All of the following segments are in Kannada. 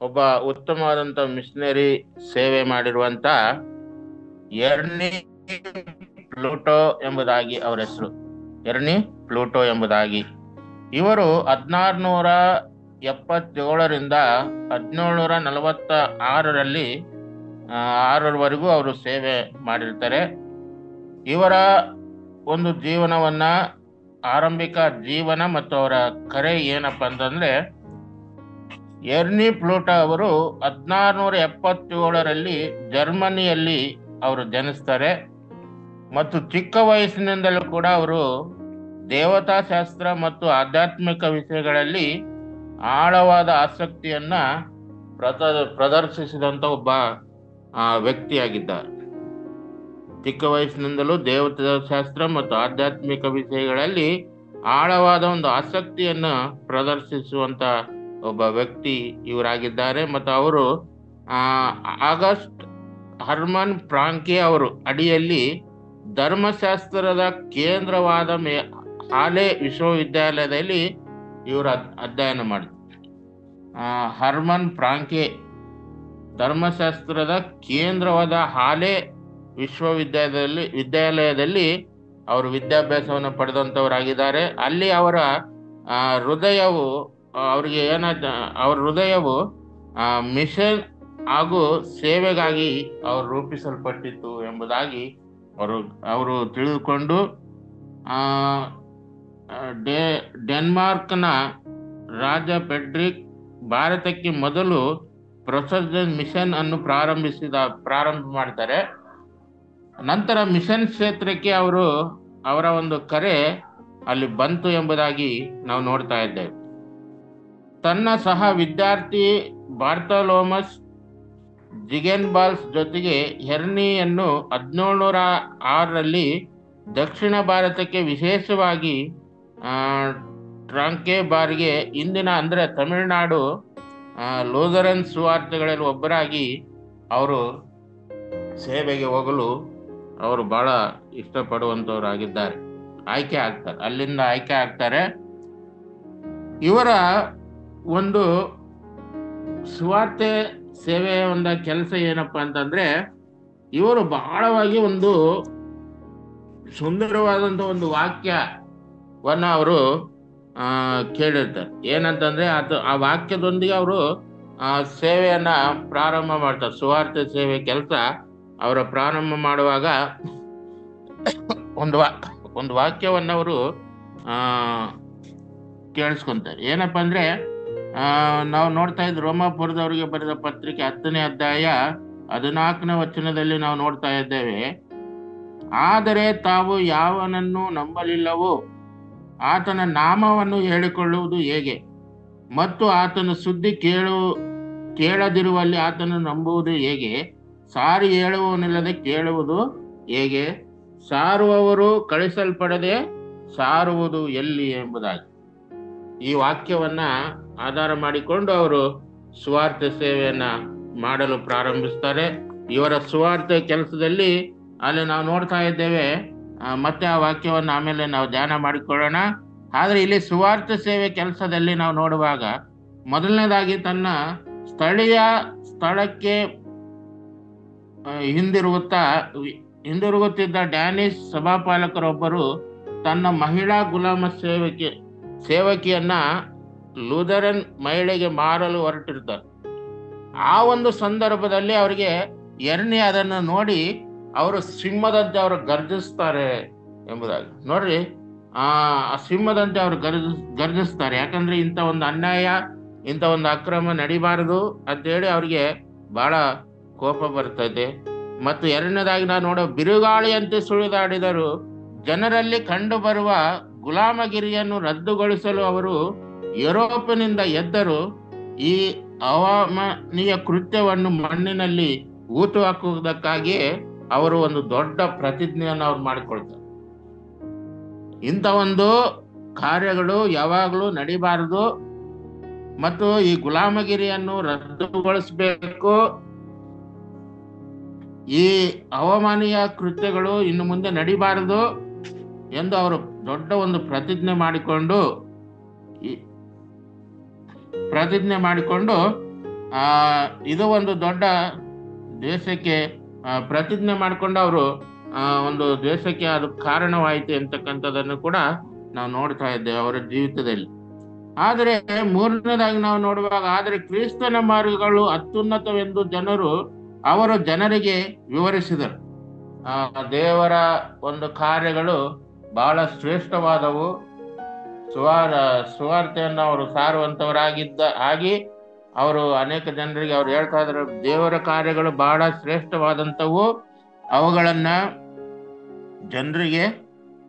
ಒಬ್ಬ ಉತ್ತಮವಾದಂತ ಮಿಷನರಿ ಸೇವೆ ಮಾಡಿರುವಂತ ಎರ್ನಿ ಪ್ಲೂಟೋ ಎಂಬುದಾಗಿ ಅವರ ಹೆಸರು. ಎರ್ನಿ ಪ್ಲೂಟೋ ಎಂಬುದಾಗಿ. ಇವರು 1677ರಿಂದ 1746ರಲ್ಲಿ ಆರರವರೆಗೂ ಅವರು ಸೇವೆ ಮಾಡಿರ್ತಾರೆ. ಇವರ ಒಂದು ಜೀವನವನ್ನ, ಆರಂಭಿಕ ಜೀವನ ಮತ್ತು ಅವರ ಕರೆ ಏನಪ್ಪ ಅಂತಂದ್ರೆ, ಎರ್ನಿ ಪ್ಲೂಟೋ ಅವರು 1677ರಲ್ಲಿ ಜರ್ಮನಿಯಲ್ಲಿ ಅವರು ಜನಿಸ್ತಾರೆ. ಮತ್ತು ಚಿಕ್ಕ ವಯಸ್ಸಿನಿಂದಲೂ ಕೂಡ ಅವರು ದೇವತಾಶಾಸ್ತ್ರ ಮತ್ತು ಆಧ್ಯಾತ್ಮಿಕ ವಿಷಯಗಳಲ್ಲಿ ಆಳವಾದ ಆಸಕ್ತಿಯನ್ನ ಪ್ರದರ್ಶಿಸಿದಂತ ಒಬ್ಬ ವ್ಯಕ್ತಿಯಾಗಿದ್ದಾರೆ. ಚಿಕ್ಕ ವಯಸ್ಸಿನಿಂದಲೂ ದೇವತಾಶಾಸ್ತ್ರ ಮತ್ತು ಆಧ್ಯಾತ್ಮಿಕ ವಿಷಯಗಳಲ್ಲಿ ಆಳವಾದ ಒಂದು ಆಸಕ್ತಿಯನ್ನು ಪ್ರದರ್ಶಿಸುವಂತ ಒಬ್ಬ ವ್ಯಕ್ತಿ ಇವರಾಗಿದ್ದಾರೆ. ಮತ್ತು ಅವರು ಆಗಸ್ಟ್ ಹರ್ಮನ್ ಫ್ರಾಂಕೆ ಅವರು ಅಡಿಯಲ್ಲಿ ಧರ್ಮಶಾಸ್ತ್ರದ ಕೇಂದ್ರವಾದ ಹಾಲೆ ವಿಶ್ವವಿದ್ಯಾಲಯದಲ್ಲಿ ಇವರು ಅಧ್ಯಯನ ಮಾಡಿದ್ರು. ಹರ್ಮನ್ ಫ್ರಾಂಕೆ ಧರ್ಮಶಾಸ್ತ್ರದ ಕೇಂದ್ರವಾದ ಹಾಲೆ ವಿದ್ಯಾಲಯದಲ್ಲಿ ಅವರು ವಿದ್ಯಾಭ್ಯಾಸವನ್ನು ಪಡೆದಂಥವರಾಗಿದ್ದಾರೆ. ಅಲ್ಲಿ ಅವರ ಹೃದಯವು ಅವ್ರಿಗೆ ಅವ್ರ ಹೃದಯವು ಮಿಷನ್ ಹಾಗೂ ಸೇವೆಗಾಗಿ ಅವರು ರೂಪಿಸಲ್ಪಟ್ಟಿತ್ತು ಎಂಬುದಾಗಿ ಅವರು ತಿಳಿದುಕೊಂಡು ಡೆನ್ಮಾರ್ಕ್ನ ರಾಜ ಫೆಡ್ರಿಕ್ ಭಾರತಕ್ಕೆ ಮೊದಲು ಪ್ರೊಸೆಸನ್ ಮಿಷನ್ ಅನ್ನು ಪ್ರಾರಂಭ ಮಾಡ್ತಾರೆ. ನಂತರ ಮಿಷನ್ ಕ್ಷೇತ್ರಕ್ಕೆ ಅವರ ಒಂದು ಕರೆ ಅಲ್ಲಿ ಬಂತು ಎಂಬುದಾಗಿ ನಾವು ನೋಡ್ತಾ ಇದ್ದೇವೆ. ತನ್ನ ಸಹ ವಿದ್ಯಾರ್ಥಿ ಬಾರ್ತಲೋಮಸ್ ಜಿಗೆನ್ಬಾಲ್ಸ್ ಜೊತೆಗೆ ಹೆರ್ನಿಯನ್ನು 1706ರಲ್ಲಿ ದಕ್ಷಿಣ ಭಾರತಕ್ಕೆ, ವಿಶೇಷವಾಗಿ ಟ್ರಾಂಕೆಬಾರ್ಗೆ, ಇಂದಿನ ಅಂದರೆ ತಮಿಳುನಾಡು ಲೂಥರನ್ ಸುವಾರ್ತೆಗಳಲ್ಲಿ ಒಬ್ಬರಾಗಿ ಅವರು ಸೇವೆಗೆ ಹೋಗಲು ಅವರು ಬಹಳ ಇಷ್ಟಪಡುವಂಥವರಾಗಿದ್ದಾರೆ. ಅಲ್ಲಿಂದ ಆಯ್ಕೆ ಆಗ್ತಾರೆ. ಇವರ ಒಂದು ಸುವಾರ್ತೆ ಸೇವೆಯ ಒಂದು ಕೆಲಸ ಏನಪ್ಪಾ ಅಂತಂದ್ರೆ, ಇವರು ಬಹಳವಾಗಿ ಒಂದು ಸುಂದರವಾದಂಥ ಒಂದು ವಾಕ್ಯವನ್ನ ಅವರು ಕೇಳಿರ್ತಾರೆ. ಏನಂತಂದ್ರೆ ಆ ವಾಕ್ಯದೊಂದಿಗೆ ಅವರು ಸೇವೆಯನ್ನ ಪ್ರಾರಂಭ ಮಾಡ್ತಾರೆ. ಸುವಾರ್ತೆ ಸೇವೆ ಕೆಲಸ ಅವರ ಪ್ರಾರಂಭ ಮಾಡುವಾಗ ಒಂದು ವಾಕ್ಯವನ್ನ ಅವರು ಕೇಳಿಸ್ಕೊಂತಾರೆ. ಏನಪ್ಪಾ ಅಂದ್ರೆ, ನಾವು ನೋಡ್ತಾ ಇದ್ದ ರೋಮಾಪುರದವರಿಗೆ ಬರೆದ ಪತ್ರಿಕೆ 10ನೇ ಅಧ್ಯಾಯ 14ನೇ ವಚನದಲ್ಲಿ ನಾವು ನೋಡ್ತಾ ಇದ್ದೇವೆ. ಆದರೆ ತಾವು ಯಾವನನ್ನು ನಂಬಲಿಲ್ಲವೋ ಆತನ ನಾಮವನ್ನು ಹೇಳಿಕೊಳ್ಳುವುದು ಹೇಗೆ? ಮತ್ತು ಆತನ ಸುದ್ದಿ ಕೇಳದಿರುವಲ್ಲಿ ಆತನು ನಂಬುವುದು ಹೇಗೆ? ಸಾರಿ ಹೇಳುವವನಿಲ್ಲದೆ ಕೇಳುವುದು ಹೇಗೆ? ಸಾರುವವರು ಕಳಿಸಲ್ಪಡದೆ ಸಾರುವುದು ಎಲ್ಲಿ ಎಂಬುದಾಗಿ ಈ ವಾಕ್ಯವನ್ನ ಆಧಾರ ಮಾಡಿಕೊಂಡು ಅವರು ಸುವಾರ್ತೆ ಸೇವೆಯನ್ನ ಮಾಡಲು ಪ್ರಾರಂಭಿಸ್ತಾರೆ. ಇವರ ಸುವಾರ್ತೆ ಕೆಲಸದಲ್ಲಿ ಅಲ್ಲಿ ನಾವು ನೋಡ್ತಾ ಇದ್ದೇವೆ. ಮತ್ತೆ ಆ ವಾಕ್ಯವನ್ನು ಆಮೇಲೆ ನಾವು ಧ್ಯಾನ ಮಾಡಿಕೊಳ್ಳೋಣ. ಆದ್ರೆ ಇಲ್ಲಿ ಸುವಾರ್ತೆ ಸೇವೆ ಕೆಲಸದಲ್ಲಿ ನಾವು ನೋಡುವಾಗ ಮೊದಲನೇದಾಗಿ ತನ್ನ ಸ್ಥಳಕ್ಕೆ ಹಿಂದಿರುಗುತ್ತಿದ್ದ ಡ್ಯಾನಿಶ್ ಸಭಾಪಾಲಕರೊಬ್ಬರು ತನ್ನ ಮಹಿಳಾ ಗುಲಾಮ ಸೇವಕಿಯನ್ನ ಲೂಥರನ್ ಮಹಿಳೆಗೆ ಮಾರಲು ಹೊರಟಿರ್ತಾರೆ. ಆ ಒಂದು ಸಂದರ್ಭದಲ್ಲಿ ಅವರಿಗೆ ಎರ್ನಿ ಅದನ್ನು ನೋಡಿ ಅವರು ಸಿಂಹದಂತೆ ಅವರು ಗರ್ಜಿಸ್ತಾರೆ ಎಂಬುದಾಗಿ. ನೋಡ್ರಿ, ಆ ಸಿಂಹದಂತೆ ಅವರು ಗರ್ಜಿಸ್ತಾರೆ. ಯಾಕಂದ್ರೆ ಇಂಥ ಒಂದು ಅನ್ಯಾಯ, ಇಂಥ ಒಂದು ಅಕ್ರಮ ನಡಿಬಾರದು ಅಂತೇಳಿ ಅವ್ರಿಗೆ ಬಹಳ ಕೋಪ ಬರ್ತದೆ. ಮತ್ತು ಎರಡನೇದಾಗಿ ನಾವು ನೋಡೋ, ಬಿರುಗಾಳಿಯಂತೆ ಸುಳಿದಾಡಿದರು. ಜನರಲ್ಲಿ ಕಂಡು ಬರುವ ಗುಲಾಮಗಿರಿಯನ್ನು ರದ್ದುಗೊಳಿಸಲು ಅವರು ಯುರೋಪಿನಿಂದ ಎದ್ದರು. ಈ ಅವಮಾನೀಯ ಕೃತ್ಯವನ್ನು ಮಣ್ಣಿನಲ್ಲಿ ಊತು ಹಾಕುವುದಕ್ಕಾಗಿಯೇ ಅವರು ಒಂದು ದೊಡ್ಡ ಪ್ರತಿಜ್ಞೆಯನ್ನು ಅವ್ರು ಮಾಡಿಕೊಳ್ತಾರೆ. ಇಂಥ ಒಂದು ಕಾರ್ಯಗಳು ಯಾವಾಗಲೂ ನಡಿಬಾರದು ಮತ್ತು ಈ ಗುಲಾಮಗಿರಿಯನ್ನು ರದ್ದುಗೊಳಿಸಬೇಕು ಈ ಅವಮಾನೀಯ ಕೃತ್ಯಗಳು ಇನ್ನು ಮುಂದೆ ನಡಿಬಾರದು ಎಂದು ಅವರು ದೊಡ್ಡ ಒಂದು ಪ್ರತಿಜ್ಞೆ ಮಾಡಿಕೊಂಡು ಇದು ಒಂದು ದೊಡ್ಡ ದೇಶಕ್ಕೆ ಪ್ರತಿಜ್ಞೆ ಮಾಡಿಕೊಂಡು ಅವರು ಒಂದು ದೇಶಕ್ಕೆ ಅದು ಕಾರಣವಾಯಿತು ಎಂತಕ್ಕಂಥದ್ದನ್ನು ಕೂಡ ನಾವು ನೋಡ್ತಾ ಇದ್ದೇವೆ ಅವರ ಜೀವಿತದಲ್ಲಿ. ಆದರೆ ಮೂರನೇದಾಗಿ ನಾವು ನೋಡುವಾಗ, ಆದರೆ ಕ್ರಿಸ್ತನ ಮಾರ್ಗಗಳು ಅತ್ಯುನ್ನತವೆಂದು ಅವರು ಜನರಿಗೆ ವಿವರಿಸಿದರು. ದೇವರ ಒಂದು ಕಾರ್ಯಗಳು ಬಹಳ ಶ್ರೇಷ್ಠವಾದವು. ಸುವಾರ್ತೆಯನ್ನು ಅವರು ಆಗಿ ಅವರು ಅನೇಕ ಜನರಿಗೆ ಅವ್ರು ಹೇಳ್ತಾ ಇದ್ರು, ದೇವರ ಕಾರ್ಯಗಳು ಬಹಳ ಶ್ರೇಷ್ಠವಾದಂಥವು, ಅವುಗಳನ್ನ ಜನರಿಗೆ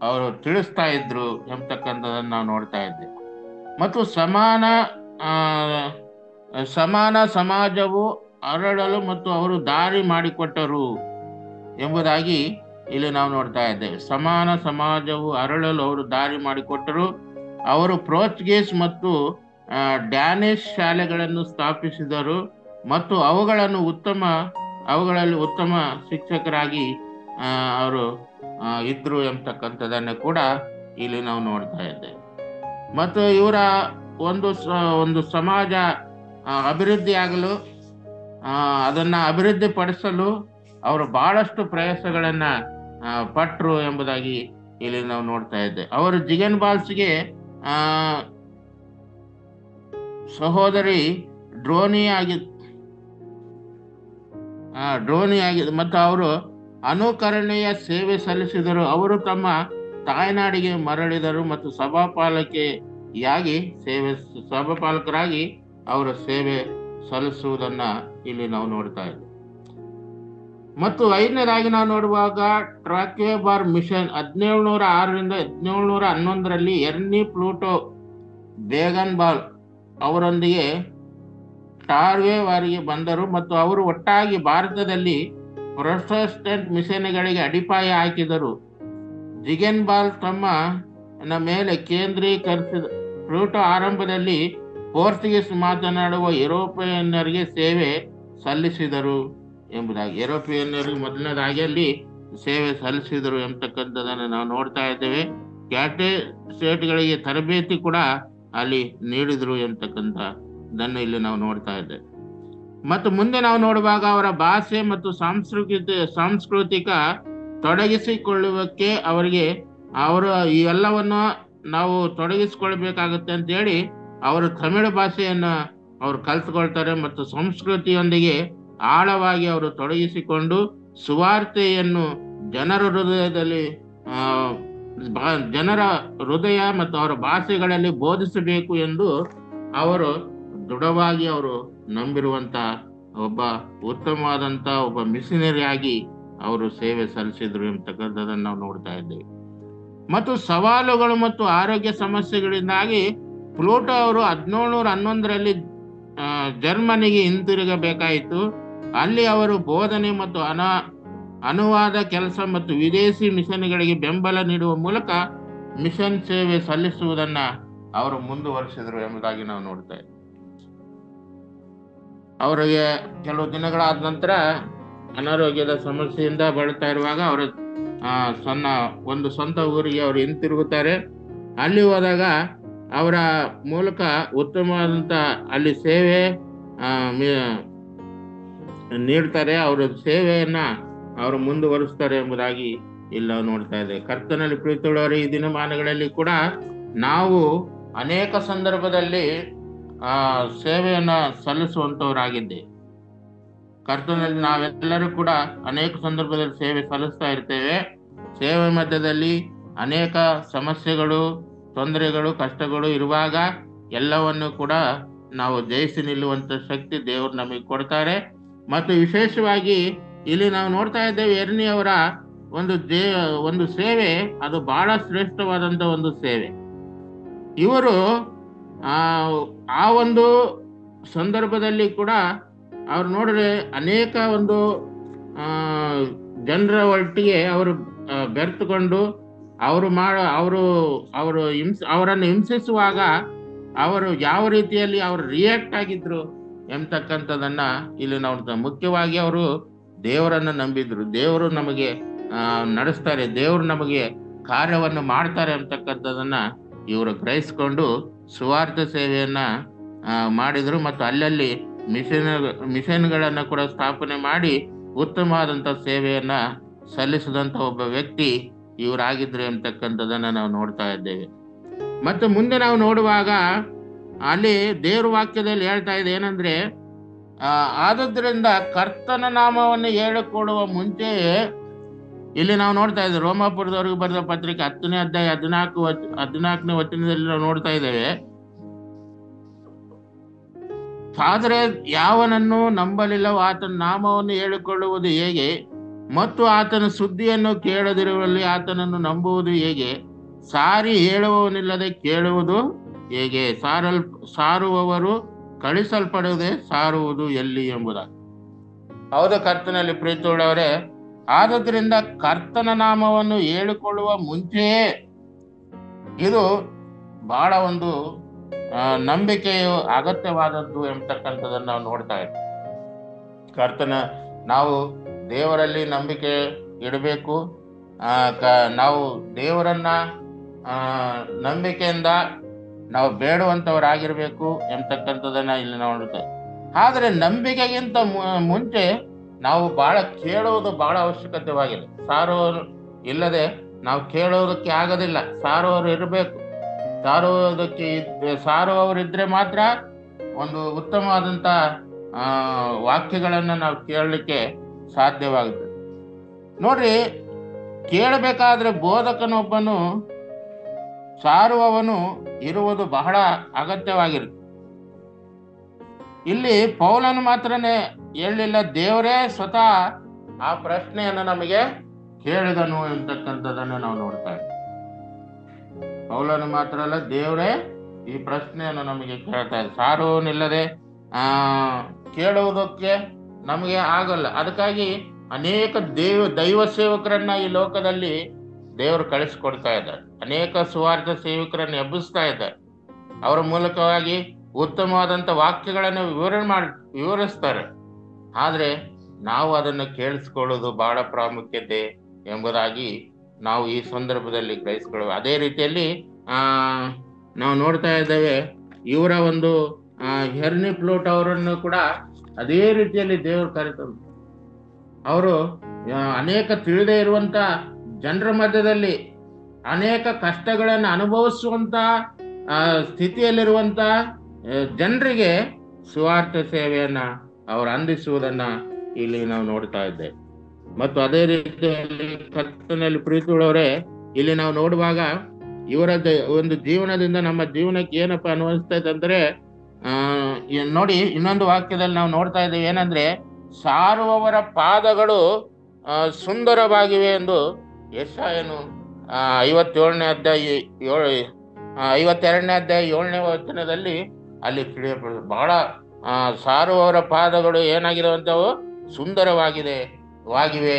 ಅವರು ತಿಳಿಸ್ತಾ ಇದ್ರು ಎಂಬತಕ್ಕಂಥದ್ದನ್ನು ನಾವು ನೋಡ್ತಾ ಇದ್ದೇವೆ. ಮತ್ತು ಸಮಾನ ಸಮಾಜವು ಅರಳಲು ಮತ್ತು ಅವರು ದಾರಿ ಮಾಡಿಕೊಟ್ಟರು ಎಂಬುದಾಗಿ ಇಲ್ಲಿ ನಾವು ನೋಡ್ತಾ ಇದ್ದೇವೆ. ಸಮಾನ ಸಮಾಜವು ಅರಳಲು ಅವರು ದಾರಿ ಮಾಡಿಕೊಟ್ಟರು. ಅವರು ಪೋರ್ಚುಗೀಸ್ ಮತ್ತು ಡ್ಯಾನಿಶ್ ಶಾಲೆಗಳನ್ನು ಸ್ಥಾಪಿಸಿದರು ಮತ್ತು ಅವುಗಳಲ್ಲಿ ಉತ್ತಮ ಶಿಕ್ಷಕರಾಗಿ ಅವರು ಇದ್ರು ಎಂಬತಕ್ಕಂಥದ್ದನ್ನು ಕೂಡ ಇಲ್ಲಿ ನಾವು ನೋಡ್ತಾ ಇದ್ದೇವೆ. ಮತ್ತು ಇವರ ಒಂದು ಸಮಾಜ ಅಭಿವೃದ್ಧಿಯಾಗಲು, ಅದನ್ನ ಅಭಿವೃದ್ಧಿಪಡಿಸಲು ಅವರು ಬಹಳಷ್ಟು ಪ್ರಯಾಸಗಳನ್ನ ಪಟ್ರು ಎಂಬುದಾಗಿ ಇಲ್ಲಿ ನಾವು ನೋಡ್ತಾ ಇದ್ದೇವೆ. ಅವರು ಜಿಗೆನ್ ಬಾಲ್ಸ್ಗೆ ಸಹೋದರಿ ಡ್ರೋನಿ ಆಗಿದ್ದು ಮತ್ತು ಅವರು ಅನುಕರಣೆಯ ಸೇವೆ ಸಲ್ಲಿಸಿದರು. ಅವರು ತಮ್ಮ ತಾಯ್ನಾಡಿಗೆ ಮರಳಿದರು ಮತ್ತು ಸಭಾಪಾಲಕರಾಗಿ ಅವರ ಸೇವೆ ಸಲ್ಲಿಸುವುದನ್ನ ಇಲ್ಲಿ ನಾವು ನೋಡ್ತಾ ಇದ್ದೇವೆ. ಮತ್ತು 5ನೇದಾಗಿ ನಾವು ನೋಡುವಾಗ ಟ್ರಾಕ್ವೆಬಾರ್ ಮಿಷನ್ 1706ರಿಂದ 1711ರಲ್ಲಿ ಎರ್ನಿ ಪ್ಲೂಟೋ ಬೇಗನ್ಬಾಲ್ ಅವರೊಂದಿಗೆ ಟಾರ್ವೆವಾರಿಗೆ ಬಂದರು ಮತ್ತು ಅವರು ಒಟ್ಟಾಗಿ ಭಾರತದಲ್ಲಿ ಪ್ರೊಟೆಸ್ಟೆಂಟ್ ಮಿಷನ್ಗಳಿಗೆ ಅಡಿಪಾಯ ಹಾಕಿದರು. ಜಿಗೆನ್ಬಾಲ್ ತಮ್ಮ ಮೇಲೆ ಕೇಂದ್ರೀಕರಿಸಿದ ಪ್ಲೂಟೋ ಆರಂಭದಲ್ಲಿ ಪೋರ್ಚುಗೀಸ್ ಮಾತನಾಡುವ ಯುರೋಪಿಯನ್ನರಿಗೆ ಸೇವೆ ಸಲ್ಲಿಸಿದರು ಎಂಬುದಾಗಿ, ಯುರೋಪಿಯನ್ನರಿಗೆ ಮೊದಲನೇದಾಗಿ ಅಲ್ಲಿ ಸೇವೆ ಸಲ್ಲಿಸಿದರು ಎಂಬತಕ್ಕಂಥದ್ದನ್ನು ನಾವು ನೋಡ್ತಾ ಇದ್ದೇವೆ. ಕ್ಯಾಟೆಸ್ಟೇಟ್ಗಳಿಗೆ ತರಬೇತಿ ಕೂಡ ಅಲ್ಲಿ ನೀಡಿದ್ರು ಎಂಬತಕ್ಕಂಥದ್ದನ್ನು ಇಲ್ಲಿ ನಾವು ನೋಡ್ತಾ ಇದ್ದೇವೆ. ಮತ್ತು ಮುಂದೆ ನಾವು ನೋಡುವಾಗ ಅವರ ಭಾಷೆ ಮತ್ತು ಸಾಂಸ್ಕೃತಿಕ ತೊಡಗಿಸಿಕೊಳ್ಳುವಕ್ಕೆ ಅವರು ಈ ಎಲ್ಲವನ್ನು ನಾವು ತೊಡಗಿಸಿಕೊಳ್ಬೇಕಾಗುತ್ತೆ ಅಂತ ಹೇಳಿ ಅವರು ತಮಿಳು ಭಾಷೆಯನ್ನ ಅವರು ಕಲ್ತ್ಕೊಳ್ತಾರೆ ಮತ್ತು ಸಂಸ್ಕೃತಿಯೊಂದಿಗೆ ಆಳವಾಗಿ ಅವರು ತೊಡಗಿಸಿಕೊಂಡು ಸುವಾರ್ತೆಯನ್ನು ಜನರ ಹೃದಯ ಮತ್ತು ಅವರ ಭಾಷೆಗಳಲ್ಲಿ ಬೋಧಿಸಬೇಕು ಎಂದು ಅವರು ದೃಢವಾಗಿ ಅವರು ನಂಬಿರುವಂತ ಒಬ್ಬ ಮಿಷನರಿ ಆಗಿ ಅವರು ಸೇವೆ ಸಲ್ಲಿಸಿದ್ರು ಎಂಬತಕ್ಕಂಥದ್ದನ್ನು ನಾವು ನೋಡ್ತಾ ಇದ್ದೇವೆ. ಮತ್ತು ಸವಾಲುಗಳು ಮತ್ತು ಆರೋಗ್ಯ ಸಮಸ್ಯೆಗಳಿಂದಾಗಿ ಪ್ಲೂಟೋ ಅವರು 1711ರಲ್ಲಿ ಜರ್ಮನಿಗೆ ಹಿಂತಿರುಗಬೇಕಾಯಿತು. ಅಲ್ಲಿ ಅವರು ಬೋಧನೆ ಮತ್ತು ಅನುವಾದ ಕೆಲಸ ಮತ್ತು ವಿದೇಶಿ ಮಿಷನ್ಗಳಿಗೆ ಬೆಂಬಲ ನೀಡುವ ಮೂಲಕ ಮಿಷನ್ ಸೇವೆ ಸಲ್ಲಿಸುವುದನ್ನ ಅವರು ಮುಂದುವರಿಸಿದ್ರು ಎಂಬುದಾಗಿ ನಾವು ನೋಡ್ತಾ ಇದ್ದೇವೆ. ಅವರಿಗೆ ಕೆಲವು ದಿನಗಳಾದ ನಂತರ ಅನಾರೋಗ್ಯದ ಸಮಸ್ಯೆಯಿಂದ ಬಳಲ್ತಾ ಇರುವಾಗ ಅವರು ಸ್ವಂತ ಊರಿಗೆ ಅವರು ಹಿಂತಿರುಗುತ್ತಾರೆ. ಅಲ್ಲಿ ಹೋದಾಗ ಅವರ ಮೂಲಕ ಉತ್ತಮವಾದಂತ ಅಲ್ಲಿ ಸೇವೆ ನೀಡ್ತಾರೆ. ಅವರ ಸೇವೆಯನ್ನ ಅವರು ಮುಂದುವರಿಸ್ತಾರೆ ಎಂಬುದಾಗಿ ಇಲ್ಲಿ ನಾವು ನೋಡ್ತಾ ಇದ್ದೇವೆ. ಕರ್ತನಲ್ಲಿ ಪ್ರೀತಿಯುಳ್ಳವರು, ಈ ದಿನಮಾನಗಳಲ್ಲಿ ಕೂಡ ನಾವು ಅನೇಕ ಸಂದರ್ಭದಲ್ಲಿ ಸೇವೆಯನ್ನ ಸಲ್ಲಿಸುವಂತವರಾಗಿದ್ದೇವೆ. ಕರ್ತನಲ್ಲಿ ನಾವೆಲ್ಲರೂ ಕೂಡ ಅನೇಕ ಸಂದರ್ಭದಲ್ಲಿ ಸೇವೆ ಸಲ್ಲಿಸ್ತಾ ಇರ್ತೇವೆ. ಸೇವೆ ಮಧ್ಯದಲ್ಲಿ ಅನೇಕ ಸಮಸ್ಯೆಗಳು, ತೊಂದರೆಗಳು, ಕಷ್ಟಗಳು ಇರುವಾಗ ಎಲ್ಲವನ್ನು ಕೂಡ ನಾವು ಜಯಿಸಿ ನಿಲ್ಲುವಂತ ಶಕ್ತಿ ದೇವರು ನಮಗೆ ಕೊಡ್ತಾರೆ. ಮತ್ತು ವಿಶೇಷವಾಗಿ ಇಲ್ಲಿ ನಾವು ನೋಡ್ತಾ ಇದ್ದೇವೆ, ಎರ್ನಿ ಅವರ ಒಂದು ಸೇವೆ ಅದು ಬಹಳ ಶ್ರೇಷ್ಠವಾದಂತ ಒಂದು ಸೇವೆ. ಇವರು ಆ ಒಂದು ಸಂದರ್ಭದಲ್ಲಿ ಕೂಡ ಅವ್ರು ನೋಡಿದ್ರೆ ಅನೇಕ ಒಂದು ಜನರ ಒಟ್ಟಿಗೆ ಅವರು ಬೆರೆತುಕೊಂಡು ಅವರನ್ನು ಹಿಂಸಿಸುವಾಗ ಅವರು ಯಾವ ರೀತಿಯಲ್ಲಿ ಅವರು ರಿಯಾಕ್ಟ್ ಆಗಿದ್ರು ಎಂಬತಕ್ಕಂಥದ್ದನ್ನ ಇಲ್ಲಿ ನೋಡ್ತಾರೆ. ಮುಖ್ಯವಾಗಿ ಅವರು ದೇವರನ್ನು ನಂಬಿದ್ರು, ದೇವರು ನಮಗೆ ನಡೆಸ್ತಾರೆ, ದೇವರು ನಮಗೆ ಕಾರ್ಯವನ್ನು ಮಾಡ್ತಾರೆ ಅಂತಕ್ಕಂಥದನ್ನ ಇವರು ಗ್ರಹಿಸ್ಕೊಂಡು ಸುವಾರ್ಥ ಸೇವೆಯನ್ನ ಮಾಡಿದ್ರು. ಮತ್ತು ಅಲ್ಲಲ್ಲಿ ಮಿಷನ್ಗಳನ್ನ ಕೂಡ ಸ್ಥಾಪನೆ ಮಾಡಿ ಉತ್ತಮವಾದಂಥ ಸೇವೆಯನ್ನ ಸಲ್ಲಿಸಿದಂಥ ಒಬ್ಬ ವ್ಯಕ್ತಿ ಇವರಾಗಿದ್ರು ಅಂತಕ್ಕಂಥದನ್ನ ನಾವು ನೋಡ್ತಾ ಇದ್ದೇವೆ. ಮತ್ತು ಮುಂದೆ ನಾವು ನೋಡುವಾಗ ಅಲ್ಲಿ ದೇವ್ರ ವಾಕ್ಯದಲ್ಲಿ ಹೇಳ್ತಾ ಇದೆ ಏನಂದ್ರೆ, ಆದದ್ರಿಂದ ಕರ್ತನ ನಾಮವನ್ನು ಹೇಳಿಕೊಳ್ಳುವ ಮುಂಚೆಯೇ, ಇಲ್ಲಿ ನಾವು ನೋಡ್ತಾ ಇದ್ದೇವೆ ರೋಮಾಪುರದವರಿಗೆ ಬರೆದ ಪತ್ರಿಕೆ 10ನೇ ಅಧ್ಯಾಯ 14ನೇ ವಚನದಲ್ಲಿ ನಾವು ನೋಡ್ತಾ ಇದ್ದೇವೆ, ಆದರೆ ಯಾವನನ್ನು ನಂಬಲಿಲ್ಲವೋ ಆತನ ನಾಮವನ್ನು ಹೇಳಿಕೊಳ್ಳುವುದು ಹೇಗೆ, ಮತ್ತು ಆತನ ಸುದ್ದಿಯನ್ನು ಕೇಳದಿರುವಲ್ಲಿ ಆತನನ್ನು ನಂಬುವುದು ಹೇಗೆ, ಸಾರಿ ಹೇಳುವವನಿಲ್ಲದೆ ಕೇಳುವುದು ಹೇಗೆ, ಸಾರುವವರು ಕಳಿಸಲ್ಪಡದೆ ಸಾರುವುದು ಎಲ್ಲಿ ಎಂಬುದಾಗಿ. ಹೌದು ಕರ್ತನಲ್ಲಿ ಪ್ರೀತಿಯುಳ್ಳವರೇ, ಆದದ್ರಿಂದ ಕರ್ತನ ನಾಮವನ್ನು ಹೇಳಿಕೊಳ್ಳುವ ಮುಂಚೆಯೇ, ಇದು ಬಹಳ ಒಂದು ನಂಬಿಕೆಯು ಅಗತ್ಯವಾದದ್ದು ಎಂಬತಕ್ಕಂಥದ್ದನ್ನು ನಾವು ನೋಡ್ತಾ ಇದ್ದೀವಿ. ನಾವು ದೇವರಲ್ಲಿ ನಂಬಿಕೆ ಇಡಬೇಕು. ನಾವು ದೇವರನ್ನ ನಂಬಿಕೆಯಿಂದ ನಾವು ಬೇಡುವಂಥವರಾಗಿರ್ಬೇಕು ಎಂಬತಕ್ಕಂಥದ್ದನ್ನ ಇಲ್ಲಿ ನೋಡ್ತೇವೆ. ಆದರೆ ನಂಬಿಕೆಗಿಂತ ಮುಂಚೆ ನಾವು ಬಹಳ ಕೇಳುವುದು ಬಹಳ ಅವಶ್ಯಕತೆವಾಗಿದೆ. ಸಾರುವವರು ಇಲ್ಲದೆ ನಾವು ಕೇಳುವುದಕ್ಕೆ ಆಗೋದಿಲ್ಲ. ಸಾರುವವರು ಇರಬೇಕು. ಸಾರುವವರಿದ್ರೆ ಮಾತ್ರ ಒಂದು ಉತ್ತಮವಾದಂಥ ವಾಕ್ಯಗಳನ್ನ ನಾವು ಕೇಳಲಿಕ್ಕೆ ಸಾಧ್ಯವಾಗುತ್ತದೆ. ನೋಡ್ರಿ, ಕೇಳಬೇಕಾದ್ರೆ ಬೋಧಕನೊಬ್ಬನು, ಸಾರುವವನು ಇರುವುದು ಬಹಳ ಅಗತ್ಯವಾಗಿರುತ್ತೆ. ಇಲ್ಲಿ ಪೌಲನು ಮಾತ್ರನೇ ಹೇಳಲಿಲ್ಲ, ದೇವರೇ ಸ್ವತಃ ಆ ಪ್ರಶ್ನೆಯನ್ನು ನಮಗೆ ಕೇಳಿದನು ಎಂತಕ್ಕಂಥದ್ದನ್ನು ನಾವು ನೋಡ್ತಾ ಇದ್ದೀವಿ. ಪೌಲನು ಮಾತ್ರ ಅಲ್ಲ, ದೇವರೇ ಈ ಪ್ರಶ್ನೆಯನ್ನು ನಮಗೆ ಕೇಳ್ತಾ ಇದ್ದಾರೆ. ಸಾರುವವನಿಲ್ಲದೆ ಕೇಳುವುದಕ್ಕೆ ನಮಗೆ ಆಗಲ್ಲ. ಅದಕ್ಕಾಗಿ ಅನೇಕ ದೈವ ಸೇವಕರನ್ನ ಈ ಲೋಕದಲ್ಲಿ ದೇವರು ಕಳಿಸ್ಕೊಡ್ತಾ ಇದ್ದಾರೆ. ಅನೇಕ ಸುವಾರ್ಥ ಸೇವಕರನ್ನು ಎಬ್ಬಿಸ್ತಾ ಇದ್ದಾರೆ. ಅವರ ಮೂಲಕವಾಗಿ ಉತ್ತಮವಾದಂಥ ವಾಕ್ಯಗಳನ್ನು ವಿವರಿಸ್ತಾರೆ. ಆದರೆ ನಾವು ಅದನ್ನು ಕೇಳಿಸ್ಕೊಳ್ಳೋದು ಬಹಳ ಪ್ರಾಮುಖ್ಯತೆ ಎಂಬುದಾಗಿ ನಾವು ಈ ಸಂದರ್ಭದಲ್ಲಿ ಗ್ರಹಿಸ್ಕೊಳ್ಳುವ. ಅದೇ ರೀತಿಯಲ್ಲಿ ನಾವು ನೋಡ್ತಾ ಇದ್ದೇವೆ, ಇವರ ಒಂದು ಹೆರ್ನಿ ಪ್ಲೋಟ್ ಅವರನ್ನು ಕೂಡ ಅದೇ ರೀತಿಯಲ್ಲಿ ದೇವರು ಕರೆತಂದು, ಅವರು ಅನೇಕ ತಿಳಿದೇ ಇರುವಂತ ಜನರ ಮಧ್ಯದಲ್ಲಿ ಅನೇಕ ಕಷ್ಟಗಳನ್ನು ಅನುಭವಿಸುವಂತ ಸ್ಥಿತಿಯಲ್ಲಿರುವಂತ ಜನರಿಗೆ ಸುವಾರ್ಥ ಸೇವೆಯನ್ನ ಅವರು ಅಂದಿಸುವುದನ್ನ ಇಲ್ಲಿ ನಾವು ನೋಡ್ತಾ ಇದ್ದೇವೆ. ಮತ್ತು ಅದೇ ರೀತಿಯಲ್ಲಿ ಕರ್ತನಲ್ಲಿ ಪ್ರೀತಿಯುಳ್ಳವರೇ, ಇಲ್ಲಿ ನಾವು ನೋಡುವಾಗ ಇವರ ಒಂದು ಜೀವನದಿಂದ ನಮ್ಮ ಜೀವನಕ್ಕೆ ಏನಪ್ಪ ಅನ್ವಯಿಸ್ತಾ ಇದೆ ಅಂದ್ರೆ, ನೋಡಿ ಇನ್ನೊಂದು ವಾಕ್ಯದಲ್ಲಿ ನಾವು ನೋಡ್ತಾ ಇದ್ದೇವೆ ಏನಂದ್ರೆ, ಸಾರುವವರ ಪಾದಗಳು ಸುಂದರವಾಗಿವೆ ಎಂದು ಯೆಶಾಯನು 52ನೇ ಅಧ್ಯಾಯ 7ನೇ ವಚನದಲ್ಲಿ ಅಲ್ಲಿ ತಿಳಿಯಬಹುದು. ಬಹಳ ಸಾರುವವರ ಪಾದಗಳು ಏನಾಗಿರುವಂತವು ಸುಂದರವಾಗಿವೆ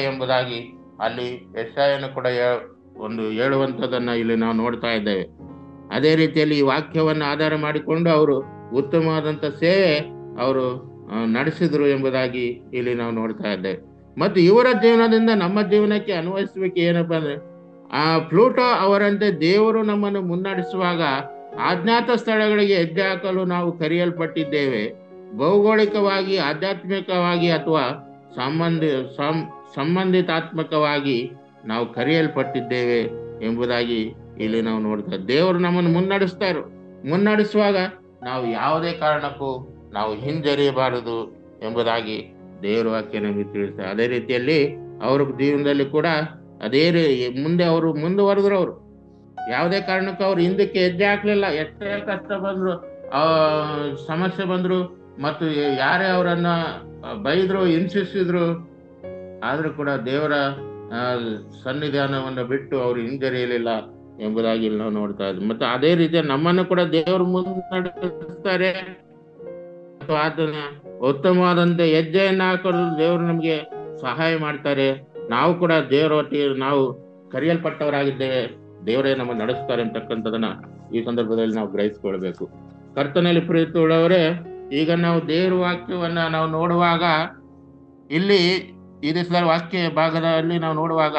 ಎಂಬುದಾಗಿ ಅಲ್ಲಿ ಯೆಶಾಯನು ಕೂಡ ಹೇಳುವಂಥದ್ದನ್ನ ಇಲ್ಲಿ ನಾವು ನೋಡ್ತಾ ಇದ್ದೇವೆ. ಅದೇ ರೀತಿಯಲ್ಲಿ ಈ ವಾಕ್ಯವನ್ನು ಆಧಾರ ಮಾಡಿಕೊಂಡು ಅವರು ಉತ್ತಮವಾದಂಥ ಸೇವೆ ಅವರು ನಡೆಸಿದ್ರು ಎಂಬುದಾಗಿ ಇಲ್ಲಿ ನಾವು ನೋಡ್ತಾ ಇದ್ದೇವೆ. ಮತ್ತು ಇವರ ಜೀವನದಿಂದ ನಮ್ಮ ಜೀವನಕ್ಕೆ ಅನ್ವಯಿಸಬೇಕು ಏನಪ್ಪಾ ಅಂದ್ರೆ, ಪ್ಲೂಟೋ ಅವರಂತೆ ದೇವರು ನಮ್ಮನ್ನು ಮುನ್ನಡೆಸುವಾಗ ಅಜ್ಞಾತ ಸ್ಥಳಗಳಿಗೆ ಹೆಜ್ಜೆ ಹಾಕಲು ನಾವು ಕರೆಯಲ್ಪಟ್ಟಿದ್ದೇವೆ. ಭೌಗೋಳಿಕವಾಗಿ, ಆಧ್ಯಾತ್ಮಿಕವಾಗಿ ಅಥವಾ ಸಂಬಂಧಿತಾತ್ಮಕವಾಗಿ ನಾವು ಕರೆಯಲ್ಪಟ್ಟಿದ್ದೇವೆ ಎಂಬುದಾಗಿ ಇಲ್ಲಿ ನಾವು ನೋಡ್ತಾ. ದೇವರು ನಮ್ಮನ್ನು ಮುನ್ನಡೆಸುವಾಗ ನಾವು ಯಾವುದೇ ಕಾರಣಕ್ಕೂ ನಾವು ಹಿಂಜರಿಯಬಾರದು ಎಂಬುದಾಗಿ ದೇವರ ವಾಕ್ಯ ನಮಗೆ ತಿಳಿಸ್ತಾರೆ. ಅದೇ ರೀತಿಯಲ್ಲಿ ಅವ್ರ ಜೀವನದಲ್ಲಿ ಕೂಡ ಅದೇ ಮುಂದೆ ಅವರು ಮುಂದುವರೆದ್ರು. ಅವರು ಯಾವುದೇ ಕಾರಣಕ್ಕೂ ಅವ್ರು ಹಿಂದಕ್ಕೆ ಹೆಜ್ಜೆ ಹಾಕ್ಲಿಲ್ಲ. ಎಷ್ಟೇ ಕಷ್ಟ ಬಂದ್ರು, ಸಮಸ್ಯೆ ಬಂದ್ರು, ಮತ್ತು ಯಾರೇ ಅವರನ್ನ ಬೈದ್ರು, ಹಿಂಸಿಸಿದ್ರು, ಆದ್ರೂ ಕೂಡ ದೇವರ ಸನ್ನಿಧಾನವನ್ನು ಬಿಟ್ಟು ಅವರು ಹಿಂಜರಿಯಲಿಲ್ಲ ಎಂಬುದಾಗಿ ನಾವು ನೋಡ್ತಾ ಇದ್ವಿ. ಮತ್ತು ಅದೇ ರೀತಿ ನಮ್ಮನ್ನು ಕೂಡ ದೇವರು ಮುನ್ನಡೆಸ್ತಾರೆ. ಆತನ ಉತ್ತಮವಾದಂತೆ ಹೆಜ್ಜೆಯನ್ನು ಹಾಕಲು ದೇವರು ನಮಗೆ ಸಹಾಯ ಮಾಡ್ತಾರೆ. ನಾವು ಕೂಡ ದೇವರ ಒಟ್ಟಿಗೆ ನಾವು ಕರೆಯಲ್ಪಟ್ಟವರಾಗಿದ್ದೇವೆ, ದೇವರೇ ನಮ್ಮ ನಡೆಸ್ತಾರೆ ಅಂತಕ್ಕಂಥದನ್ನ ಈ ಸಂದರ್ಭದಲ್ಲಿ ನಾವು ಗ್ರಹಿಸ್ಕೊಳ್ಬೇಕು. ಕರ್ತನಲ್ಲಿ ಪ್ರೀತಿಯುಳ್ಳವರೇ, ಈಗ ನಾವು ದೇವರ ವಾಕ್ಯವನ್ನ ನಾವು ನೋಡುವಾಗ ಇಲ್ಲಿ ಈ ದಿವಸದ ವಾಕ್ಯ ಭಾಗದಲ್ಲಿ ನಾವು ನೋಡುವಾಗ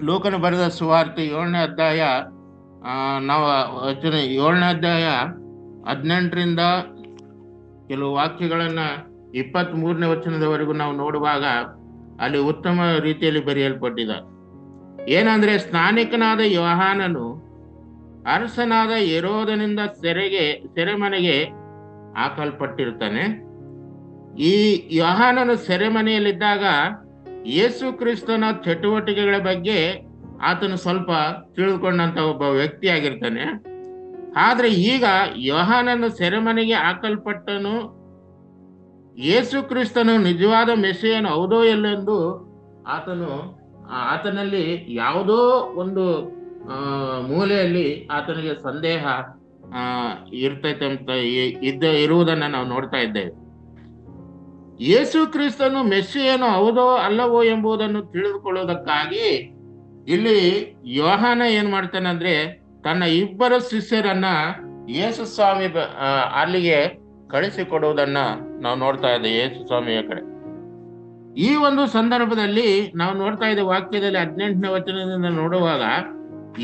ಲೂಕನು ಬರೆದ ಸುವಾರ್ತೆ 7ನೇ ಅಧ್ಯಾಯ ನಾವು 7ನೇ ಅಧ್ಯಾಯ 18ರಿಂದ ಕೆಲವು ವಾಕ್ಯಗಳನ್ನ 23ನೇ ವಚನದವರೆಗೂ ನಾವು ನೋಡುವಾಗ ಅಲ್ಲಿ ಉತ್ತಮ ರೀತಿಯಲ್ಲಿ ಬರೆಯಲ್ಪಟ್ಟಿದೆ. ಏನಂದ್ರೆ, ಸ್ನಾನಿಕನಾದ ಯೋಹಾನನು ಅರಸನಾದ ಹೆರೋದನಿಂದ ಸೆರೆಮನೆಗೆ ಹಾಕಲ್ಪಟ್ಟಿರ್ತಾನೆ. ಈ ಯೋಹಾನನು ಸೆರೆಮನೆಯಲ್ಲಿದ್ದಾಗ ಯೇಸು ಕ್ರಿಸ್ತನ ಚಟುವಟಿಕೆಗಳ ಬಗ್ಗೆ ಆತನು ಸ್ವಲ್ಪ ತಿಳಿದುಕೊಂಡಂತ ಒಬ್ಬ ವ್ಯಕ್ತಿಯಾಗಿರ್ತಾನೆ. ಆದ್ರೆ ಈಗ ಯೋಹಾನನು ಸೆರೆಮನೆಗೆ ಹಾಕಲ್ಪಟ್ಟನು. ಯೇಸು ಕ್ರಿಸ್ತನು ನಿಜವಾದ ಮೆಸ್ಸಿಯನು ಹೌದೋ ಎಲ್ಲೆಂದು ಆತನಲ್ಲಿ ಯಾವುದೋ ಒಂದು ಮೂಲೆಯಲ್ಲಿ ಆತನಿಗೆ ಸಂದೇಹ ಇರ್ತೈತೆ ಅಂತ ಇರುವುದನ್ನ ನಾವು ನೋಡ್ತಾ ಇದ್ದೇವೆ. ಯೇಸು ಕ್ರಿಸ್ತನು ಮೆಸ್ಸಿಯನು ಹೌದೋ ಅಲ್ಲವೋ ಎಂಬುದನ್ನು ತಿಳಿದುಕೊಳ್ಳುವುದಕ್ಕಾಗಿ ಇಲ್ಲಿ ಯೋಹಾನ ಏನ್ ಮಾಡ್ತಾನೆ ಅಂದ್ರೆ, ತನ್ನ 2 ಶಿಷ್ಯರನ್ನ ಯೇಸು ಸ್ವಾಮಿ ಅಲ್ಲಿಗೆ ಕಳಿಸಿಕೊಡುವುದನ್ನ ನಾವು ನೋಡ್ತಾ ಇದ್ದೇವೆ. ಯೇಸು ಸ್ವಾಮಿಯ ಕಡೆ ಈ ಒಂದು ಸಂದರ್ಭದಲ್ಲಿ ನಾವು ನೋಡ್ತಾ ಇದ್ದೇವೆ. ವಾಕ್ಯದಲ್ಲಿ 18ನೇ ವಚನದಿಂದ ನೋಡುವಾಗ,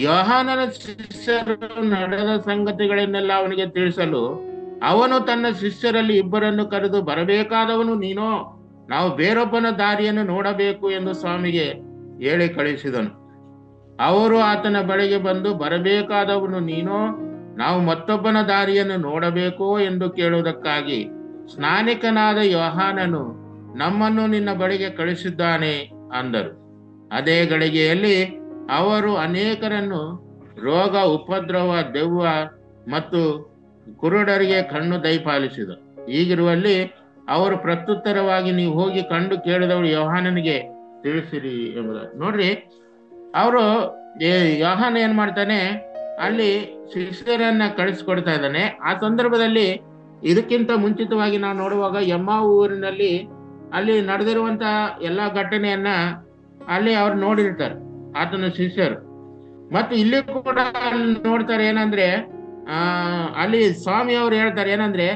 ಯೋಹಾನನ ಶಿಷ್ಯರು ನಡೆದ ಸಂಗತಿಗಳನ್ನೆಲ್ಲ ಅವನಿಗೆ ತಿಳಿಸಲು ಅವನು ತನ್ನ ಶಿಷ್ಯರಲ್ಲಿ 2 ಕರೆದು, ಬರಬೇಕಾದವನು ನೀನೋ, ನಾವು ಬೇರೊಬ್ಬನ ದಾರಿಯನ್ನು ನೋಡಬೇಕು ಎಂದು ಸ್ವಾಮಿಗೆ ಹೇಳಿ ಕಳಿಸಿದನು. ಅವರು ಆತನ ಬಳಿಗೆ ಬಂದು, ಬರಬೇಕಾದವನು ನೀನೋ, ನಾವು ಮತ್ತೊಬ್ಬನ ದಾರಿಯನ್ನು ನೋಡಬೇಕೋ ಎಂದು ಕೇಳುವುದಕ್ಕಾಗಿ ಸ್ನಾನಿಕನಾದ ಯೋಹಾನನು ನಮ್ಮನ್ನು ನಿನ್ನ ಬಳಿಗೆ ಕಳಿಸಿದ್ದಾನೆ ಅಂದರು. ಅದೇ ಗಳಿಗೆಯಲ್ಲಿ ಅವರು ಅನೇಕರನ್ನು ರೋಗ, ಉಪದ್ರವ, ದೆವ್ವ ಮತ್ತು ಕುರುಡರಿಗೆ ಕಣ್ಣು ದಯಪಾಲಿಸಿದರು. ಹೀಗಿರುವಲ್ಲಿ ಅವರು ಪ್ರತ್ಯುತ್ತರವಾಗಿ, ನೀವು ಹೋಗಿ ಕಂಡು ಕೇಳಿದವರು ಯೋಹಾನನಿಗೆ ತಿಳಿಸಿರಿ ಎಂಬುದು. ನೋಡ್ರಿ, ಅವರು ಯೋಹಾನ ಏನ್ ಮಾಡ್ತಾನೆ, ಅಲ್ಲಿ ಶಿಷ್ಯರನ್ನ ಕಳಿಸ್ಕೊಡ್ತಾ ಇದ್ದಾನೆ. ಆ ಸಂದರ್ಭದಲ್ಲಿ ಇದಕ್ಕಿಂತ ಮುಂಚಿತವಾಗಿ ನಾವು ನೋಡುವಾಗ ಎಮ್ಮಾವು ಊರಿನಲ್ಲಿ ಅಲ್ಲಿ ನಡೆದಿರುವಂತ ಎಲ್ಲಾ ಘಟನೆಯನ್ನ ಅಲ್ಲಿ ಅವ್ರು ನೋಡಿರ್ತಾರೆ, ಆತನ ಶಿಷ್ಯರು. ಮತ್ತು ಇಲ್ಲಿ ಕೂಡ ಅಲ್ಲಿ ನೋಡ್ತಾರೆ ಏನಂದ್ರೆ, ಅಲ್ಲಿ ಸ್ವಾಮಿ ಅವರು ಹೇಳ್ತಾರೆ ಏನಂದ್ರೆ,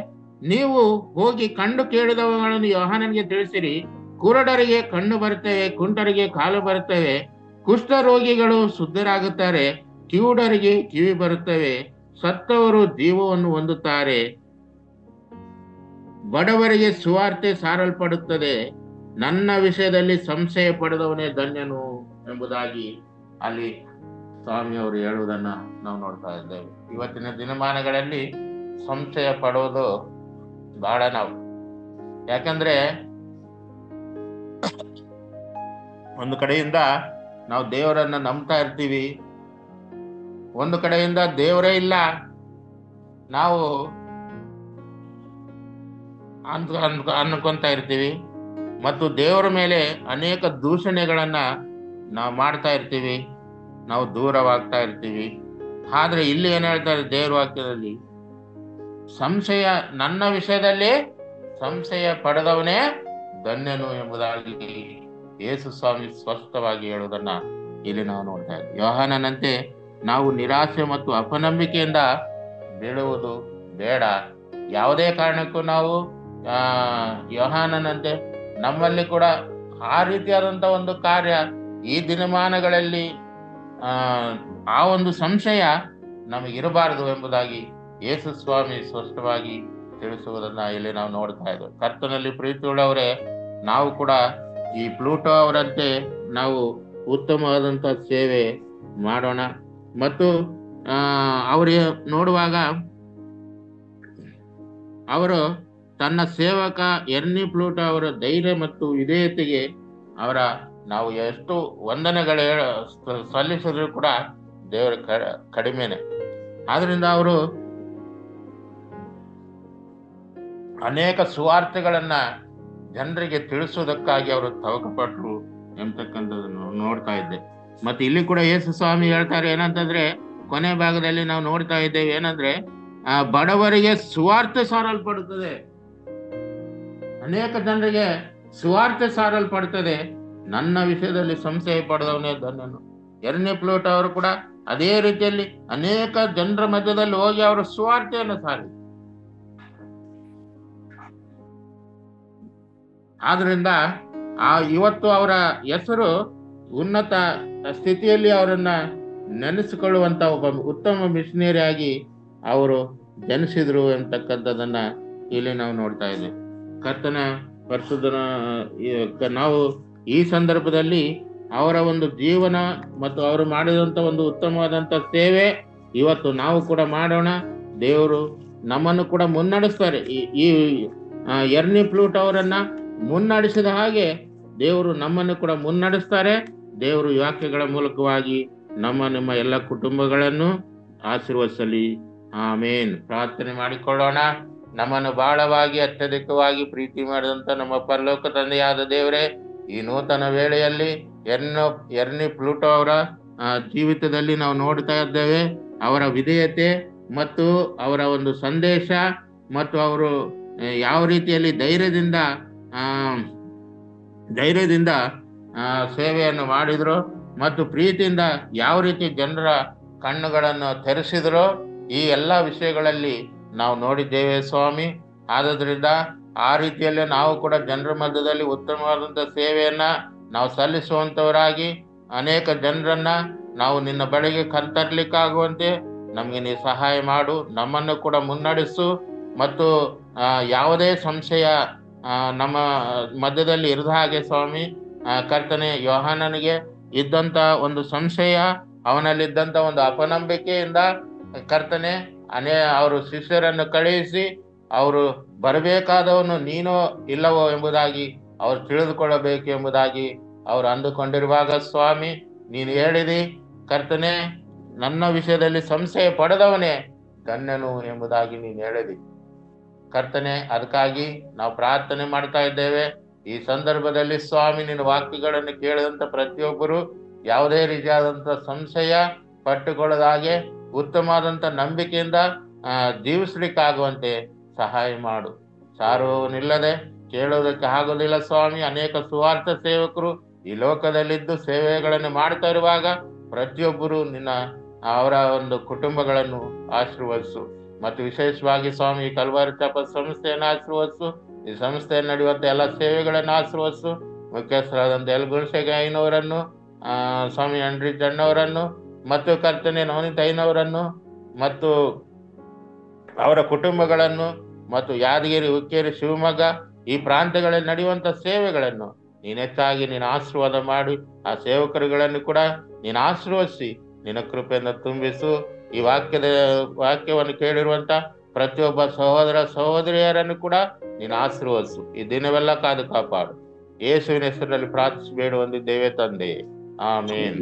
ನೀವು ಹೋಗಿ ಕಂಡು ಕೇಳಿದವುಗಳನ್ನು ಯೋಹಾನನಿಗೆ ತಿಳಿಸಿರಿ. ಕುರುಡರಿಗೆ ಕಣ್ಣು ಬರುತ್ತವೆ, ಕುಂಟರಿಗೆ ಕಾಲು ಬರುತ್ತವೆ, ಕುಷ್ಠ ರೋಗಿಗಳು ಶುದ್ಧರಾಗುತ್ತಾರೆ, ಕಿವುಡರಿಗೆ ಕಿವಿ ಬರುತ್ತವೆ, ಸತ್ತವರು ಜೀವವನ್ನು ಹೊಂದುತ್ತಾರೆ, ಬಡವರಿಗೆ ಸುವಾರ್ತೆ ಸಾರಲ್ಪಡುತ್ತದೆ, ನನ್ನ ವಿಷಯದಲ್ಲಿ ಸಂಶಯ ಪಡೆದವನೇ ಧನ್ಯನು ಎಂಬುದಾಗಿ ಅಲ್ಲಿ ಸ್ವಾಮಿ ಅವರು ಹೇಳುವುದನ್ನ ನಾವು ನೋಡ್ತಾ ಇದ್ದೇವೆ. ಇವತ್ತಿನ ದಿನಮಾನಗಳಲ್ಲಿ ಸಂಶಯ ಪಡೋದು ಬಹಳ ನಾವು. ಯಾಕಂದ್ರೆ ಒಂದು ಕಡೆಯಿಂದ ನಾವು ದೇವರನ್ನ ನಂಬ್ತಾ ಇರ್ತೀವಿ, ಒಂದು ಕಡೆಯಿಂದ ದೇವರೇ ಇಲ್ಲ ನಾವು ಅನ್ಕೊಂತ ಇರ್ತೀವಿ, ಮತ್ತು ದೇವರ ಮೇಲೆ ಅನೇಕ ದೂಷಣೆಗಳನ್ನ ನಾವು ಮಾಡ್ತಾ ಇರ್ತೀವಿ, ನಾವು ದೂರವಾಗ್ತಾ ಇರ್ತೀವಿ. ಆದ್ರೆ ಇಲ್ಲಿ ಏನ್ ಹೇಳ್ತಾರೆ ದೇವರ ವಾಕ್ಯದಲ್ಲಿ, ಸಂಶಯ, ನನ್ನ ವಿಷಯದಲ್ಲಿ ಸಂಶಯ ಪಡೆದವನೇ ಧನ್ಯನು ಎಂಬುದಾಗಿ ಯೇಸು ಸ್ವಾಮಿ ಸ್ಪಷ್ಟವಾಗಿ ಹೇಳುವುದನ್ನ ಇಲ್ಲಿ ನಾವು ನೋಡ್ತಾ ಇದ್ದೀವಿ. ಯೋಹಾನನಂತೆ ನಾವು ನಿರಾಶೆ ಮತ್ತು ಅಪನಂಬಿಕೆಯಿಂದ ಬೀಳುವುದು ಬೇಡ. ಯಾವುದೇ ಕಾರಣಕ್ಕೂ ನಾವು ಯೋಹಾನನಂತೆ ನಮ್ಮಲ್ಲಿ ಕೂಡ ಆ ರೀತಿಯಾದಂತ ಒಂದು ಕಾರ್ಯ ಈ ದಿನಮಾನಗಳಲ್ಲಿ ಆ ಒಂದು ಸಂಶಯ ನಮಗಿರಬಾರದು ಎಂಬುದಾಗಿ ಯೇಸು ಸ್ವಾಮಿ ಸ್ಪಷ್ಟವಾಗಿ ತಿಳಿಸುವುದನ್ನ ಇಲ್ಲಿ ನಾವು ನೋಡ್ತಾ ಇದ್ದೇವೆ. ಕರ್ತನಲ್ಲಿ ಪ್ರೀತಿಯುಳ್ಳವರೇ, ನಾವು ಕೂಡ ಈ ಪ್ಲೂಟೋ ಅವರಂತೆ ನಾವು ಉತ್ತಮವಾದಂತ ಸೇವೆ ಮಾಡೋಣ. ಮತ್ತು ಅವರು ನೋಡುವಾಗ ಅವರು ತನ್ನ ಸೇವಕ ಎರ್ನಿ ಪ್ಲೂಟೋ ಅವರ ಧೈರ್ಯ ಮತ್ತು ವಿಧೇಯತೆಗೆ ನಾವು ಎಷ್ಟು ವಂದನೆಗಳ ಸಲ್ಲಿಸಿದ್ರು ಕೂಡ ದೇವರ ಕಡಿಮೆನೆ. ಆದ್ರಿಂದ ಅವರು ಅನೇಕ ಸುವಾರ್ತೆಗಳನ್ನ ಜನರಿಗೆ ತಿಳಿಸುವುದಕ್ಕಾಗಿ ಅವರು ತವಕಪಟ್ಟರು ಎಂಬತಕ್ಕಂಥದ್ದನ್ನು ನೋಡ್ತಾ ಇದ್ದೆ. ಮತ್ತೆ ಇಲ್ಲಿ ಕೂಡ ಯೇಸು ಸ್ವಾಮಿ ಹೇಳ್ತಾರೆ ಏನಂತಂದ್ರೆ, ಕೊನೆ ಭಾಗದಲ್ಲಿ ನಾವು ನೋಡ್ತಾ ಇದ್ದೇವೆ ಏನಂದ್ರೆ, ಬಡವರಿಗೆ ಸುವಾರ್ತೆ ಸಾರಲ್ಪಡುತ್ತದೆ, ಅನೇಕ ಜನರಿಗೆ ಸುವಾರ್ತೆ ಸಾರಲ್ಪಡುತ್ತದೆ, ನನ್ನ ವಿಷಯದಲ್ಲಿ ಸಂಶಯ ಪಡೆದವನೇ ಧನ್ಯನು. ಎರ್ನಿ ಪ್ಲೂಟೋ ಅವರು ಕೂಡ ಅದೇ ರೀತಿಯಲ್ಲಿ ಅನೇಕ ಜನರ ಮಧ್ಯದಲ್ಲಿ ಹೋಗಿ ಅವರು ಸುವಾರ್ತೆಯನ್ನು ಸಾರಿ. ಆದ್ರಿಂದ ಇವತ್ತು ಅವರ ಹೆಸರು ಉನ್ನತ ಸ್ಥಿತಿಯಲ್ಲಿ ಅವರನ್ನ ನೆನೆಸಿಕೊಳ್ಳುವಂತ ಒಬ್ಬ ಉತ್ತಮ ಮಿಷನರಿ ಆಗಿ ಅವರು ಜನಿಸಿದ್ರು ಎಂತಕ್ಕಂಥದ್ದನ್ನ ಇಲ್ಲಿ ನಾವು ನೋಡ್ತಾ ಇದ್ದೇವೆ. ಕರ್ತನ ಪರಿಶುದ್ಧನ ನಾವು ಈ ಸಂದರ್ಭದಲ್ಲಿ ಅವರ ಒಂದು ಜೀವನ ಮತ್ತು ಅವರು ಮಾಡಿದಂತ ಒಂದು ಉತ್ತಮವಾದಂತ ಸೇವೆ ಇವತ್ತು ನಾವು ಕೂಡ ಮಾಡೋಣ. ದೇವರು ನಮ್ಮನ್ನು ಕೂಡ ಮುನ್ನಡೆಸ್ತಾರೆ. ಈ ಎರ್ನಿ ಪ್ಲೂಟ್ ಅವರನ್ನ ಮುನ್ನಡೆಸಿದ ಹಾಗೆ ದೇವರು ನಮ್ಮನ್ನು ಕೂಡ ಮುನ್ನಡೆಸ್ತಾರೆ. ದೇವರು ವಾಕ್ಯಗಳ ಮೂಲಕವಾಗಿ ನಿಮ್ಮ ಎಲ್ಲ ಕುಟುಂಬಗಳನ್ನು ಆಶೀರ್ವದಿಸಲಿ. ಆಮೇನ್. ಪ್ರಾರ್ಥನೆ ಮಾಡಿಕೊಳ್ಳೋಣ. ನಮ್ಮನ್ನು ಬಹಳವಾಗಿ ಅತ್ಯಧಿಕವಾಗಿ ಪ್ರೀತಿ ಮಾಡಿದಂತ ನಮ್ಮ ಪರಲೋಕ ತಂದೆಯಾದ ದೇವರೇ, ಈ ನೂತನ ವೇಳೆಯಲ್ಲಿ ಎರ್ನಿ ಪ್ಲೂಟೋ ಅವರ ಜೀವಿತದಲ್ಲಿ ನಾವು ನೋಡ್ತಾ ಇದ್ದೇವೆ ಅವರ ವಿಧೇಯತೆ ಮತ್ತು ಅವರ ಒಂದು ಸಂದೇಶ ಮತ್ತು ಅವರು ಯಾವ ರೀತಿಯಲ್ಲಿ ಧೈರ್ಯದಿಂದ ಸೇವೆಯನ್ನು ಮಾಡಿದ್ರು ಮತ್ತು ಪ್ರೀತಿಯಿಂದ ಯಾವ ರೀತಿ ಜನರ ಕಣ್ಣುಗಳನ್ನು ತೆರೆಸಿದ್ರು, ಈ ಎಲ್ಲ ವಿಷಯಗಳಲ್ಲಿ ನಾವು ನೋಡಿದ್ದೇವೆ ಸ್ವಾಮಿ. ಆದ್ರಿಂದ ಆ ರೀತಿಯಲ್ಲೇ ನಾವು ಕೂಡ ಜನರ ಮಧ್ಯದಲ್ಲಿ ಉತ್ತಮವಾದಂಥ ಸೇವೆಯನ್ನ ನಾವು ಸಲ್ಲಿಸುವಂಥವರಾಗಿ ಅನೇಕ ಜನರನ್ನ ನಾವು ನಿನ್ನ ಬಳಿಗೆ ಕರ್ತರ್ಲಿಕ್ಕಾಗುವಂತೆ ನಮಗೆ ನೀ ಸಹಾಯ ಮಾಡು. ನಮ್ಮನ್ನು ಕೂಡ ಮುನ್ನಡೆಸು ಮತ್ತು ಯಾವುದೇ ಸಂಶಯ ನಮ್ಮ ಮಧ್ಯದಲ್ಲಿ ಇರದ ಹಾಗೆ ಸ್ವಾಮಿ. ಕರ್ತನೆ, ಯೋಹಾನನಿಗೆ ಇದ್ದಂತ ಒಂದು ಸಂಶಯ, ಅವನಲ್ಲಿದ್ದಂತ ಒಂದು ಅಪನಂಬಿಕೆಯಿಂದ ಕರ್ತನೆ ಅವರು ಶಿಷ್ಯರನ್ನು ಕಳುಹಿಸಿ ಅವರು ಬರಬೇಕಾದವನು ನೀನೋ ಇಲ್ಲವೋ ಎಂಬುದಾಗಿ ಅವರು ತಿಳಿದುಕೊಳ್ಳಬೇಕು ಎಂಬುದಾಗಿ ಅವರು ಅಂದುಕೊಂಡಿರುವಾಗ ಸ್ವಾಮಿ ನೀನು ಹೇಳಿದಿ ಕರ್ತನೆ, ನನ್ನ ವಿಷಯದಲ್ಲಿ ಸಂಶಯ ಪಡೆದವನೇ ಧನ್ಯನು ಎಂಬುದಾಗಿ ನೀನು ಹೇಳಿದಿ ಕರ್ತನೆ. ಅದಕ್ಕಾಗಿ ನಾವು ಪ್ರಾರ್ಥನೆ ಮಾಡ್ತಾ ಇದ್ದೇವೆ. ಈ ಸಂದರ್ಭದಲ್ಲಿ ಸ್ವಾಮಿ ನಿನ್ನ ವಾಕ್ಯಗಳನ್ನು ಕೇಳಿದಂತ ಪ್ರತಿಯೊಬ್ಬರು ಯಾವುದೇ ರೀತಿಯಾದಂಥ ಸಂಶಯ ಪಟ್ಟುಕೊಳ್ಳದಾಗೆ ಉತ್ತಮವಾದಂಥ ನಂಬಿಕೆಯಿಂದ ಜೀವಿಸ್ಲಿಕ್ಕಾಗುವಂತೆ ಸಹಾಯ ಮಾಡು. ಸಾರುವವನಿಲ್ಲದೆ ಕೇಳೋದಕ್ಕೆ ಆಗೋದಿಲ್ಲ ಸ್ವಾಮಿ. ಅನೇಕ ಸುವಾರ್ಥ ಸೇವಕರು ಈ ಲೋಕದಲ್ಲಿದ್ದು ಸೇವೆಗಳನ್ನು ಮಾಡ್ತಾ ಇರುವಾಗ ಪ್ರತಿಯೊಬ್ಬರು ಅವರ ಒಂದು ಕುಟುಂಬಗಳನ್ನು ಆಶೀರ್ವದಿಸು ಮತ್ತು ವಿಶೇಷವಾಗಿ ಸ್ವಾಮಿ ಕಲ್ವಾರಿ ತಪ ಸಂಸ್ಥೆಯನ್ನು ಆಶೀರ್ವದಿಸು. ಈ ಸಂಸ್ಥೆಯಲ್ಲಿ ನಡೆಯುವಂತ ಎಲ್ಲ ಸೇವೆಗಳನ್ನು ಆಶೀರ್ವದಿಸು. ಮುಖ್ಯಸ್ಥರಾದಂಥ ಎಲ್ ಗುಣಶೇಖರಯ್ಯನವರನ್ನು, ಸ್ವಾಮಿ ಅಂಡ್ರಿಜ್ ಅಣ್ಣವರನ್ನು ಮತ್ತು ಕರ್ತನೆ ನವನೀತ್ ಐನವರನ್ನು ಮತ್ತು ಅವರ ಕುಟುಂಬಗಳನ್ನು ಮತ್ತು ಯಾದಗಿರಿ, ಹುಕ್ಕೇರಿ, ಶಿವಮೊಗ್ಗ ಈ ಪ್ರಾಂತ್ಯಗಳಲ್ಲಿ ನಡೆಯುವಂತ ಸೇವೆಗಳನ್ನು ನೀನು ಹೆಚ್ಚಾಗಿ ನೀನು ಆಶೀರ್ವಾದ ಮಾಡಿ ಆ ಸೇವಕರುಗಳನ್ನು ಕೂಡ ನೀನು ಆಶೀರ್ವದಿಸಿ ನಿನ್ನ ಕೃಪೆಯಿಂದ ತುಂಬಿಸು. ಈ ವಾಕ್ಯವನ್ನು ಕೇಳಿರುವಂತ ಪ್ರತಿಯೊಬ್ಬ ಸಹೋದರ ಸಹೋದರಿಯರನ್ನು ಕೂಡ ನೀನು ಆಶೀರ್ವದಿಸು. ಈ ದಿನವೆಲ್ಲ ಕಾದು ಕಾಪಾಡು. ಯೇಸುವಿನ ಹೆಸರಿನಲ್ಲಿ ಪ್ರಾರ್ಥಿಸಿ ಬೇಡ ಹೊಂದಿದ್ದೇವೆ ತಂದೆ. ಆಮೇನ್.